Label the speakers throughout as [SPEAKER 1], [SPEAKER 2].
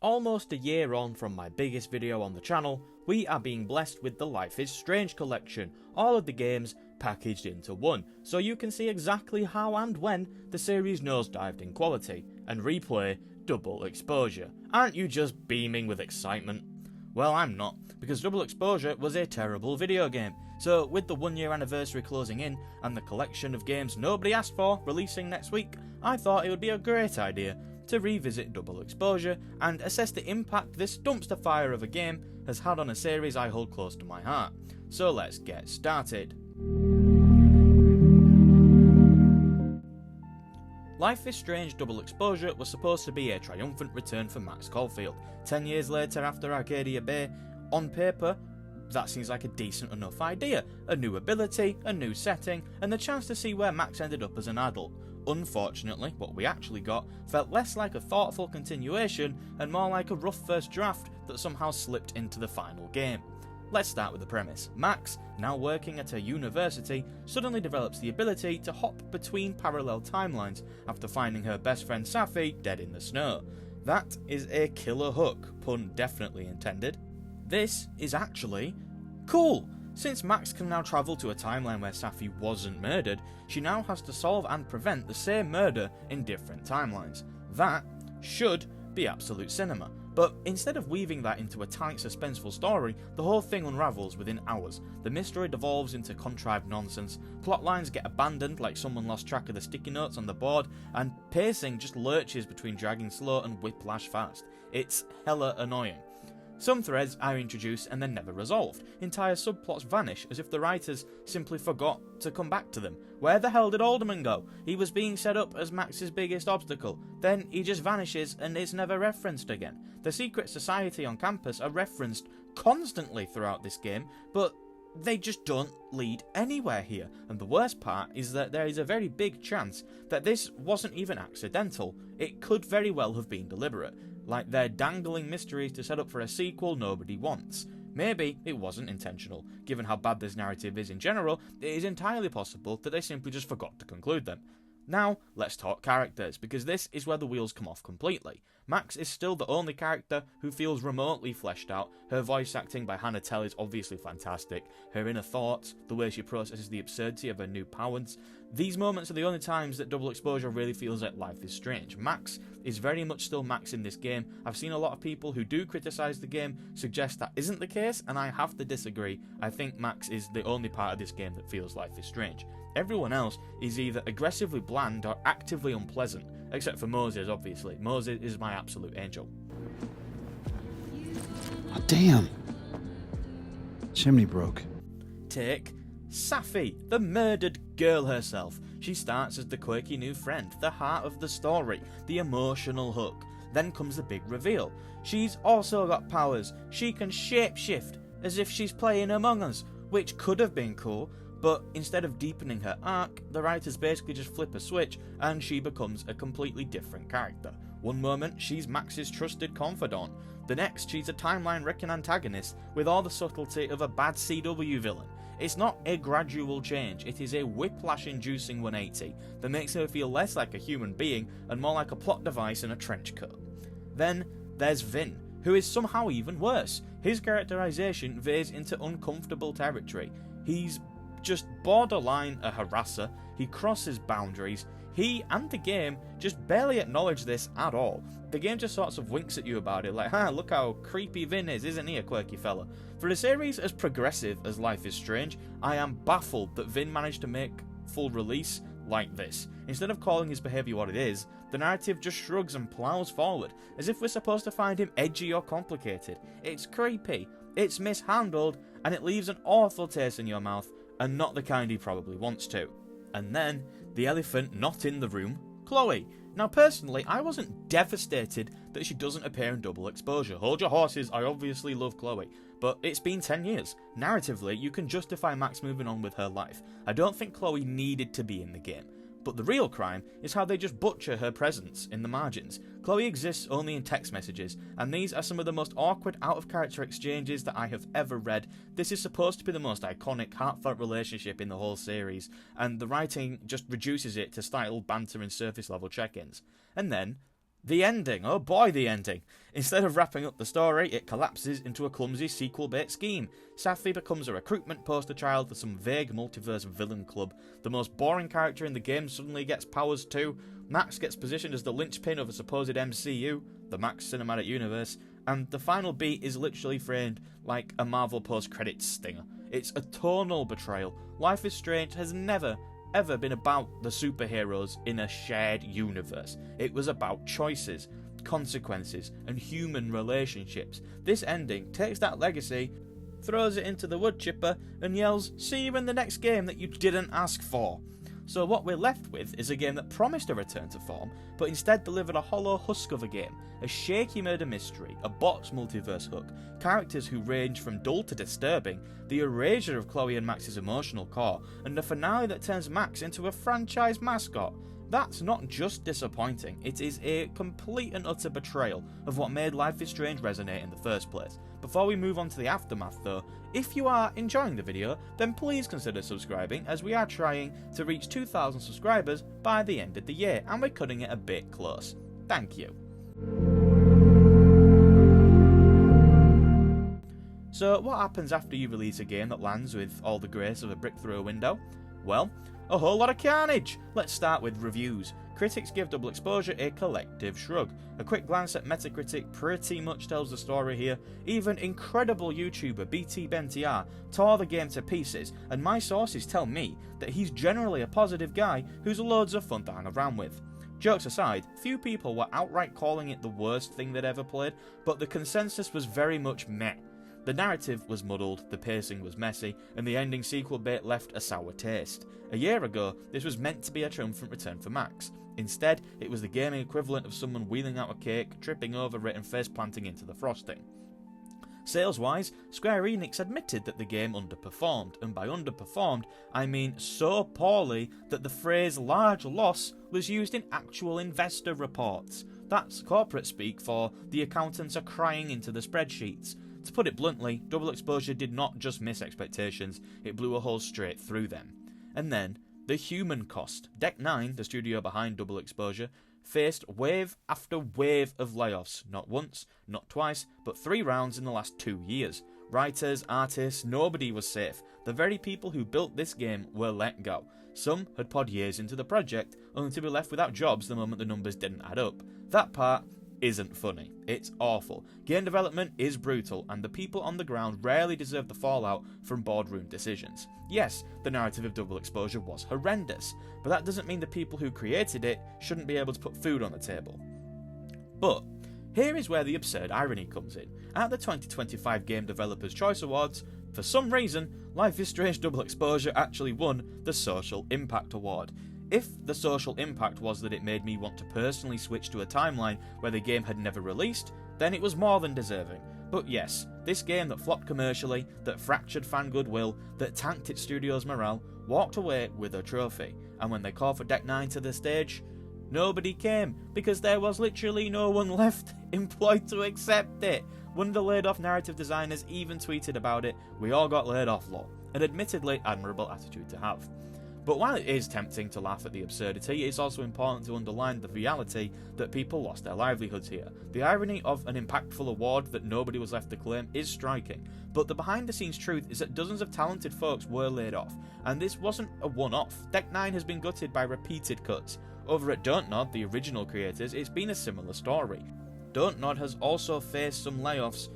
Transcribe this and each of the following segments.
[SPEAKER 1] Almost a year on from my biggest video on the channel, we are being blessed with the Life is Strange collection, all of the games packaged into one, so you can see exactly how and when the series nosedived in quality, and replay Double Exposure. Aren't you just beaming with excitement? Well, I'm not, because Double Exposure was a terrible video game, so with the 1 year anniversary closing in, and the collection of games nobody asked for releasing next week, I thought it would be a great idea to revisit Double Exposure and assess the impact this dumpster fire of a game has had on a series I hold close to my heart. So let's get started. Life is Strange Double Exposure was supposed to be a triumphant return for Max Caulfield. 10 years later after Arcadia Bay, on paper, that seems like a decent enough idea. A new ability, a new setting, and the chance to see where Max ended up as an adult. Unfortunately, what we actually got felt less like a thoughtful continuation and more like a rough first draft that somehow slipped into the final game. Let's start with the premise. Max, now working at a university, suddenly develops the ability to hop between parallel timelines after finding her best friend Safi dead in the snow. That is a killer hook, pun definitely intended. This is actually cool. Since Max can now travel to a timeline where Safi wasn't murdered, she now has to solve and prevent the same murder in different timelines. That should be absolute cinema. But instead of weaving that into a tight, suspenseful story, the whole thing unravels within hours. The mystery devolves into contrived nonsense, plot lines get abandoned like someone lost track of the sticky notes on the board, and pacing just lurches between dragging slow and whiplash fast. It's hella annoying. Some threads are introduced and then never resolved. Entire subplots vanish as if the writers simply forgot to come back to them. Where the hell did Alderman go? He was being set up as Max's biggest obstacle. Then he just vanishes and is never referenced again. The secret society on campus are referenced constantly throughout this game, but they just don't lead anywhere here. And the worst part is that there is a very big chance that this wasn't even accidental. It could very well have been deliberate. Like they're dangling mysteries to set up for a sequel nobody wants. Maybe it wasn't intentional. Given how bad this narrative is in general, it is entirely possible that they simply just forgot to conclude them. Now, let's talk characters, because this is where the wheels come off completely. Max is still the only character who feels remotely fleshed out. Her voice acting by Hannah Tell is obviously fantastic. Her inner thoughts, the way she processes the absurdity of her new powers. These moments are the only times that Double Exposure really feels like Life is Strange. Max is very much still Max in this game. I've seen a lot of people who do criticise the game suggest that isn't the case, and I have to disagree. I think Max is the only part of this game that feels Life is Strange. Everyone else is either aggressively bland or actively unpleasant, except for Moses, obviously. Moses is my absolute angel.
[SPEAKER 2] Oh, damn. Chimney broke.
[SPEAKER 1] Take Safi, the murdered girl herself. She starts as the quirky new friend, the heart of the story, the emotional hook. Then comes the big reveal. She's also got powers. She can shapeshift, as if she's playing Among Us, which could have been cool, but instead of deepening her arc, the writers basically just flip a switch and she becomes a completely different character. One moment, she's Max's trusted confidant. The next, she's a timeline-wrecking antagonist with all the subtlety of a bad CW villain. It's not a gradual change, it is a whiplash-inducing 180 that makes her feel less like a human being and more like a plot device in a trench coat. Then there's Vin, who is somehow even worse. His characterization veers into uncomfortable territory. He's just borderline a harasser, he crosses boundaries, he and the game just barely acknowledge this at all. The game just sort of winks at you about it, like, look how creepy Vin is, isn't he a quirky fella? For a series as progressive as Life is Strange, I am baffled that Vin managed to make full release like this. Instead of calling his behaviour what it is, the narrative just shrugs and ploughs forward, as if we're supposed to find him edgy or complicated. It's creepy, it's mishandled, and it leaves an awful taste in your mouth, and not the kind he probably wants to. And then, the elephant not in the room, Chloe. Now personally, I wasn't devastated that she doesn't appear in Double Exposure. Hold your horses, I obviously love Chloe. But it's been 10 years. Narratively, you can justify Max moving on with her life. I don't think Chloe needed to be in the game. But the real crime is how they just butcher her presence in the margins. Chloe exists only in text messages, and these are some of the most awkward out-of-character exchanges that I have ever read. This is supposed to be the most iconic, heartfelt relationship in the whole series, and the writing just reduces it to style banter and surface-level check-ins. And then The ending, oh boy the ending. Instead of wrapping up the story, it collapses into a clumsy sequel-bait scheme. Safi becomes a recruitment poster child for some vague multiverse villain club. The most boring character in the game suddenly gets powers too. Max gets positioned as the linchpin of a supposed MCU, the Max Cinematic Universe, and the final beat is literally framed like a Marvel post-credits stinger. It's a tonal betrayal. Life is Strange has never ever been about the superheroes in a shared universe. It was about choices, consequences, and human relationships. This ending takes that legacy, throws it into the wood chipper, and yells, "See you in the next game that you didn't ask for." So what we're left with is a game that promised a return to form, but instead delivered a hollow husk of a game, a shaky murder mystery, a box multiverse hook, characters who range from dull to disturbing, the erasure of Chloe and Max's emotional core, and a finale that turns Max into a franchise mascot. That's not just disappointing, it is a complete and utter betrayal of what made Life is Strange resonate in the first place. Before we move on to the aftermath though, if you are enjoying the video, then please consider subscribing, as we are trying to reach 2,000 subscribers by the end of the year, and we're cutting it a bit close. Thank you. So what happens after you release a game that lands with all the grace of a brick through a window? Well, a whole lot of carnage! Let's start with reviews. Critics give Double Exposure a collective shrug. A quick glance at Metacritic pretty much tells the story here. Even incredible YouTuber BT BenTR tore the game to pieces, and my sources tell me that he's generally a positive guy who's loads of fun to hang around with. Jokes aside, few people were outright calling it the worst thing they'd ever played, but the consensus was very much meh. The narrative was muddled, the pacing was messy, and the ending sequel bait left a sour taste. A year ago, this was meant to be a triumphant return for Max. Instead, it was the gaming equivalent of someone wheeling out a cake, tripping over it and face planting into the frosting. Sales-wise, Square Enix admitted that the game underperformed, and by underperformed, I mean so poorly that the phrase large loss was used in actual investor reports. That's corporate speak for the accountants are crying into the spreadsheets. To put it bluntly, Double Exposure did not just miss expectations, it blew a hole straight through them. And then, the human cost. Deck 9, the studio behind Double Exposure, faced wave after wave of layoffs. Not once, not twice, but 3 rounds in the last 2 years. Writers, artists, nobody was safe. The very people who built this game were let go. Some had poured years into the project, only to be left without jobs the moment the numbers didn't add up. That part isn't funny. It's awful. Game development is brutal, and the people on the ground rarely deserve the fallout from boardroom decisions. Yes, the narrative of Double Exposure was horrendous, but that doesn't mean the people who created it shouldn't be able to put food on the table. But here is where the absurd irony comes in. At the 2025 Game Developers' Choice Awards, for some reason, Life is Strange Double Exposure actually won the Social Impact Award. If the social impact was that it made me want to personally switch to a timeline where the game had never released, then it was more than deserving. But yes, this game that flopped commercially, that fractured fan goodwill, that tanked its studio's morale, walked away with a trophy. And when they called for Deck 9 to the stage, nobody came, because there was literally no one left employed to accept it. One of the laid off narrative designers even tweeted about it, "We all got laid off, lol." An admittedly admirable attitude to have. But while it is tempting to laugh at the absurdity, it's also important to underline the reality that people lost their livelihoods here. The irony of an impactful award that nobody was left to claim is striking, but the behind-the-scenes truth is that dozens of talented folks were laid off, and this wasn't a one-off. Deck 9 has been gutted by repeated cuts. Over at Don't Nod, the original creators, it's been a similar story. Don't Nod has also faced some layoffs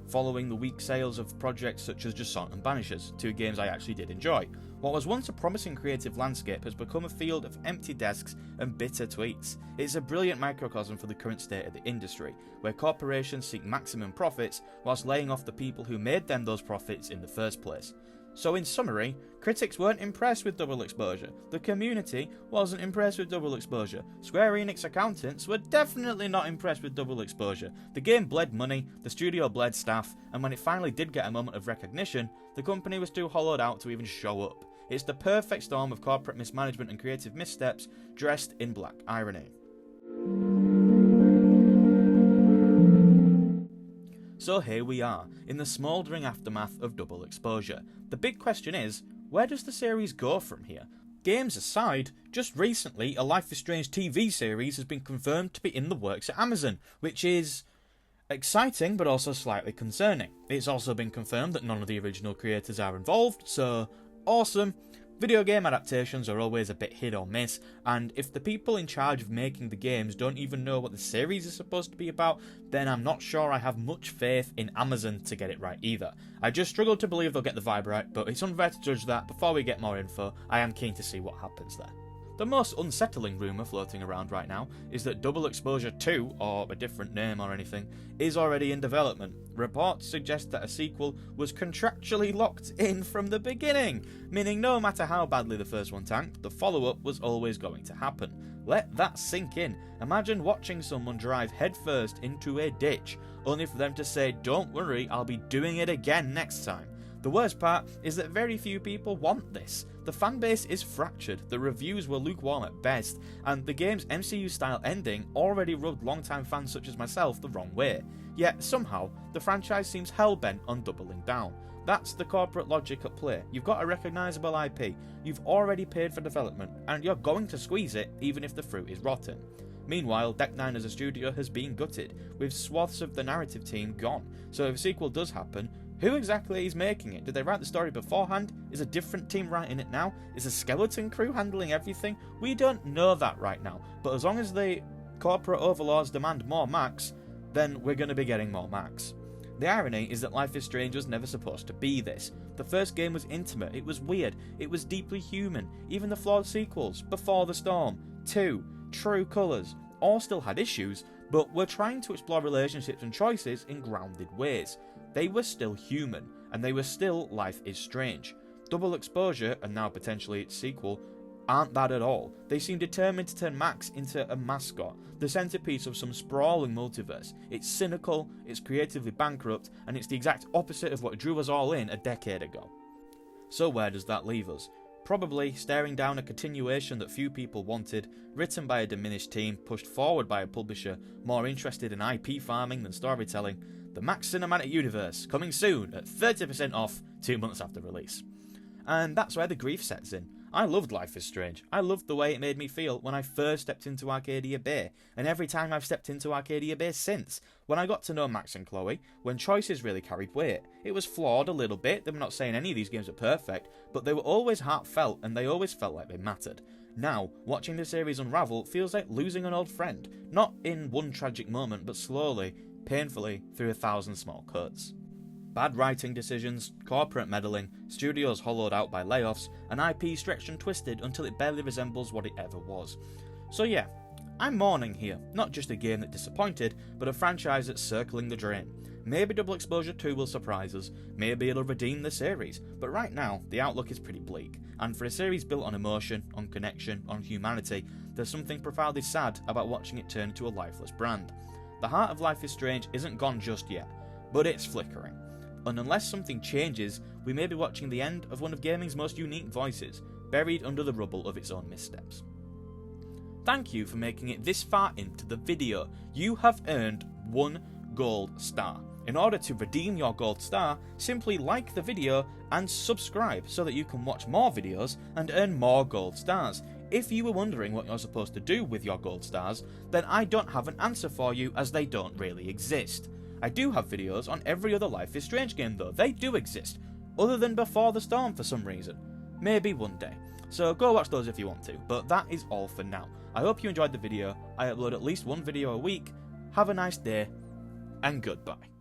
[SPEAKER 1] following the weak sales of projects such as Jusant and Banishers, 2 games I actually did enjoy. What was once a promising creative landscape has become a field of empty desks and bitter tweets. It's a brilliant microcosm for the current state of the industry, where corporations seek maximum profits whilst laying off the people who made them those profits in the first place. So in summary, critics weren't impressed with Double Exposure, the community wasn't impressed with Double Exposure, Square Enix accountants were definitely not impressed with Double Exposure, the game bled money, the studio bled staff, and when it finally did get a moment of recognition, the company was too hollowed out to even show up. It's the perfect storm of corporate mismanagement and creative missteps, dressed in black irony. So here we are, in the smouldering aftermath of Double Exposure. The big question is, where does the series go from here? games aside, just recently a Life is Strange TV series has been confirmed to be in the works at Amazon, which is exciting but also slightly concerning. It's also been confirmed that none of the original creators are involved, so awesome. Video game adaptations are always a bit hit or miss, and if the people in charge of making the games don't even know what the series is supposed to be about, then I'm not sure I have much faith in Amazon to get it right either. I just struggle to believe they'll get the vibe right, but it's unfair to judge that. Before we get more info, I am keen to see what happens there. The most unsettling rumour floating around right now is that Double Exposure 2, or a different name or anything, is already in development. Reports suggest that a sequel was contractually locked in from the beginning, meaning no matter how badly the first one tanked, the follow-up was always going to happen. Let that sink in. Imagine watching someone drive headfirst into a ditch, only for them to say, "Don't worry, I'll be doing it again next time." The worst part is that very few people want this. The fanbase is fractured, the reviews were lukewarm at best, and the game's MCU-style ending already rubbed longtime fans such as myself the wrong way. Yet, somehow, the franchise seems hell-bent on doubling down. That's the corporate logic at play. You've got a recognisable IP, you've already paid for development, and you're going to squeeze it even if the fruit is rotten. Meanwhile, Deck 9 as a studio has been gutted, with swaths of the narrative team gone, so if a sequel does happen, who exactly is making it? Did they write the story beforehand? Is a different team writing it now? Is a skeleton crew handling everything? We don't know that right now, but as long as the corporate overlords demand more Max, then we're going to be getting more Max. The irony is that Life is Strange was never supposed to be this. The first game was intimate, it was weird, it was deeply human. Even the flawed sequels, Before the Storm, 2, True Colours, all still had issues, but were trying to explore relationships and choices in grounded ways. They were still human, and they were still Life is Strange. Double Exposure, and now potentially its sequel, aren't that at all. They seem determined to turn Max into a mascot, the centrepiece of some sprawling multiverse. It's cynical, it's creatively bankrupt, and it's the exact opposite of what drew us all in a decade ago. So where does that leave us? Probably staring down a continuation that few people wanted, written by a diminished team, pushed forward by a publisher more interested in IP farming than storytelling. The Max Cinematic Universe, coming soon at 30% off 2 months after release. And that's where the grief sets in. I loved Life is Strange. I loved the way it made me feel when I first stepped into Arcadia Bay, and every time I've stepped into Arcadia Bay since. When I got to know Max and Chloe, when choices really carried weight. It was flawed a little bit, I'm not saying any of these games are perfect, but they were always heartfelt and they always felt like they mattered. Now, watching the series unravel feels like losing an old friend, not in one tragic moment, but slowly, painfully, through 1,000 small cuts. Bad writing decisions, corporate meddling, studios hollowed out by layoffs, and IP stretched and twisted until it barely resembles what it ever was. So yeah, I'm mourning here, not just a game that disappointed, but a franchise that's circling the drain. Maybe Double Exposure 2 will surprise us, maybe it'll redeem the series, but right now, the outlook is pretty bleak, and for a series built on emotion, on connection, on humanity, there's something profoundly sad about watching it turn into a lifeless brand. The heart of Life is Strange isn't gone just yet, but it's flickering. And unless something changes, we may be watching the end of one of gaming's most unique voices, buried under the rubble of its own missteps. Thank you for making it this far into the video. You have earned 1 gold star. In order to redeem your gold star, simply like the video and subscribe so that you can watch more videos and earn more gold stars. If you were wondering what you're supposed to do with your gold stars, then I don't have an answer for you, as they don't really exist. I do have videos on every other Life is Strange game though, they do exist, other than Before the Storm for some reason. Maybe one day. So go watch those if you want to, but that is all for now. I hope you enjoyed the video, I upload at least 1 video a week. Have a nice day, and goodbye.